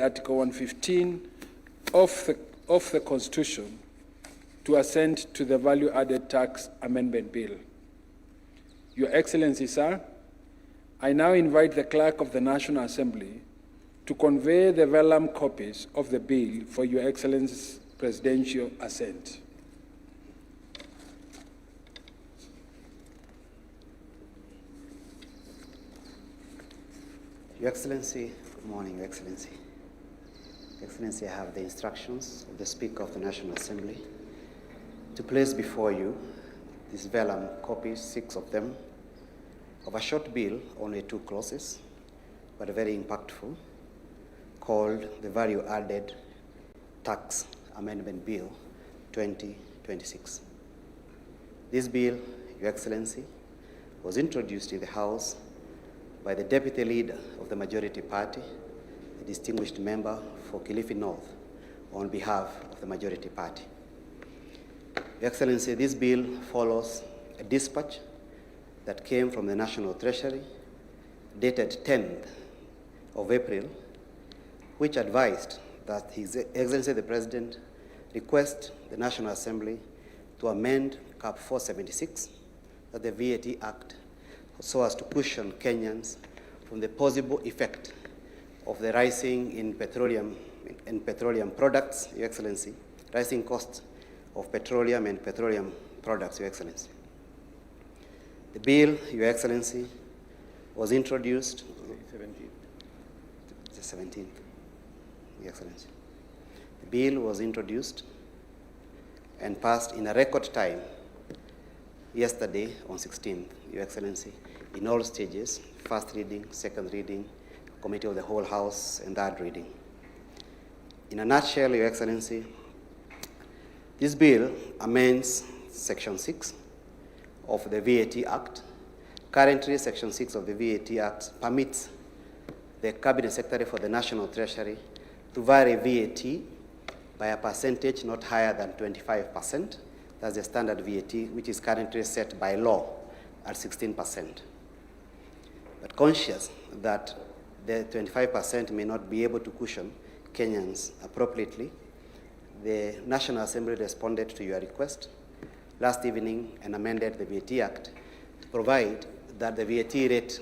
Article 115 of the Constitution to assent to the Value-Added Tax Amendment Bill. Your Excellency, sir, I now invite the Clerk of the National Assembly to convey the vellum copies of the bill for Your Excellency's presidential assent. Your Excellency, good morning, Your Excellency. Your Excellency, I have the instructions of the Speaker of the National Assembly to place before you these vellum copies, 6 of them, of a short bill, only 2 clauses, but very impactful, called the Value-Added Tax Amendment Bill 2026. This bill, Your Excellency, was introduced in the House by the Deputy Leader of the Majority Party, the distinguished member for Kilifi North, on behalf of the Majority Party. Your Excellency, this bill follows a dispatch that came from the National Treasury, dated 10th of April, which advised that His Excellency the President request the National Assembly to amend Cap 476, that the VAT Act, so as to cushion Kenyans from the possible effect of the rising in petroleum products, Your Excellency, rising costs of petroleum and petroleum products, Your Excellency. The bill, Your Excellency, was introduced the 17th, Your Excellency. The bill was introduced and passed in a record time yesterday on 16th, Your Excellency, in all stages, first reading, second reading, Committee of the Whole House, and third reading. In a nutshell, Your Excellency, this bill amends Section 6 of the VAT Act. Currently, Section 6 of the VAT Act permits the Cabinet Secretary for the National Treasury to vary VAT by a percentage not higher than 25%. That's the standard VAT, which is currently set by law at 16%. But conscious that the 25% may not be able to cushion Kenyans appropriately, the National Assembly responded to your request last evening and amended the VAT Act to provide that the VAT rate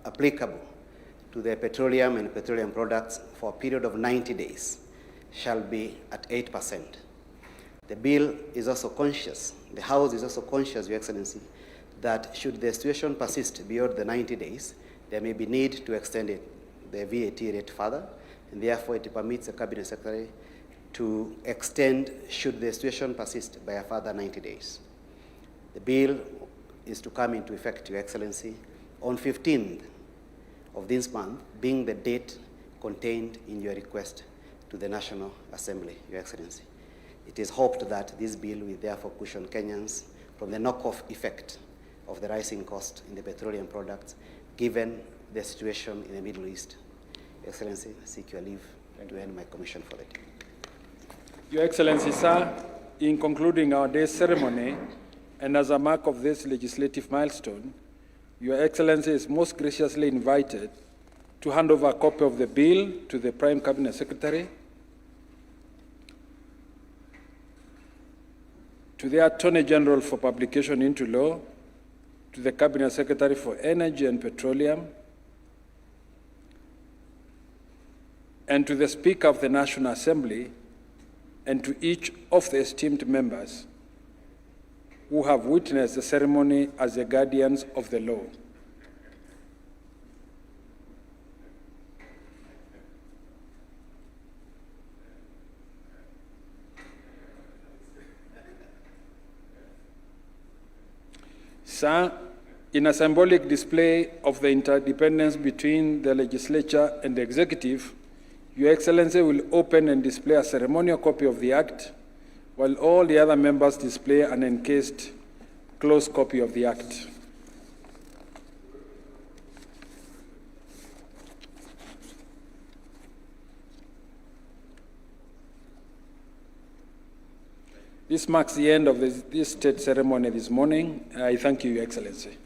applicable to the petroleum and petroleum products for a period of 90 days shall be at 8%. The bill is also conscious, the House is also conscious, Your Excellency, that should the situation persist beyond the 90 days, there may be need to extend the VAT rate further, and therefore it permits the Cabinet Secretary to extend, should the situation persist, by a further 90 days. The bill is to come into effect, Your Excellency, on 15th of this month, being the date contained in your request to the National Assembly, Your Excellency. It is hoped that this bill will therefore cushion Kenyans from the knock-off effect of the rising cost in the petroleum products, given the situation in the Middle East. Your Excellency, I seek your leave to end my commission for the day. Your Excellency, sir, in concluding our day's ceremony, and as a mark of this legislative milestone, Your Excellency is most graciously invited to hand over a copy of the bill to the Prime Cabinet Secretary, to the Attorney General for publication into law, to the Cabinet Secretary for Energy and Petroleum, and to the Speaker of the National Assembly, and to each of the esteemed members who have witnessed the ceremony as the guardians of the law. Sir, in a symbolic display of the interdependence between the legislature and the executive, Your Excellency will open and display a ceremonial copy of the Act, while all the other members display an encased closed copy of the Act. This marks the end of this state ceremony this morning. I thank you, Your Excellency.